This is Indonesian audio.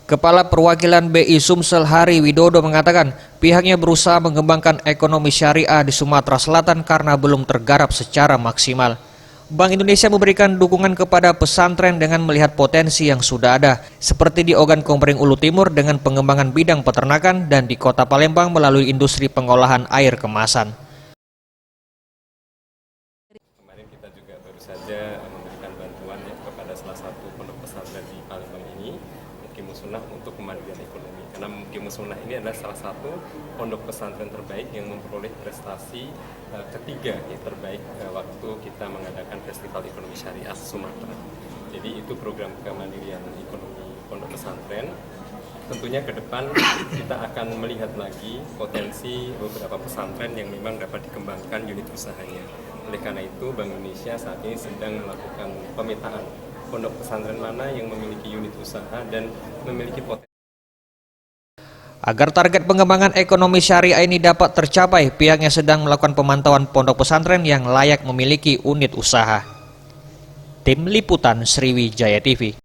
Kepala Perwakilan BI Sumsel Hari Widodo mengatakan pihaknya berusaha mengembangkan ekonomi syariah di Sumatera Selatan karena belum tergarap secara maksimal. Bank Indonesia memberikan dukungan kepada pesantren dengan melihat potensi yang sudah ada, seperti di Ogan Komering Ulu Timur dengan pengembangan bidang peternakan dan di Kota Palembang melalui industri pengolahan air kemasan. Kemarin kita juga baru saja memberikan bantuan kepada salah satu pondok pesantren di Palembang ini, Mukimus Sunnah, untuk kemandirian ekonomi. Karena Mukimus Sunnah ini adalah salah satu pondok pesantren terbaik yang memperoleh prestasi ketiga terbaik waktu kita mengadakan Festival Ekonomi Syariah Sumatera. Jadi itu program kemandirian ekonomi pondok pesantren. Tentunya ke depan kita akan melihat lagi potensi beberapa pesantren yang memang dapat dikembangkan unit usahanya. Oleh karena itu, Bank Indonesia saat ini sedang melakukan pemetaan pondok pesantren mana yang memiliki unit usaha dan memiliki potensi. Agar target pengembangan ekonomi syariah ini dapat tercapai, pihaknya sedang melakukan pemantauan pondok pesantren yang layak memiliki unit usaha. Tim Liputan Sriwijaya TV.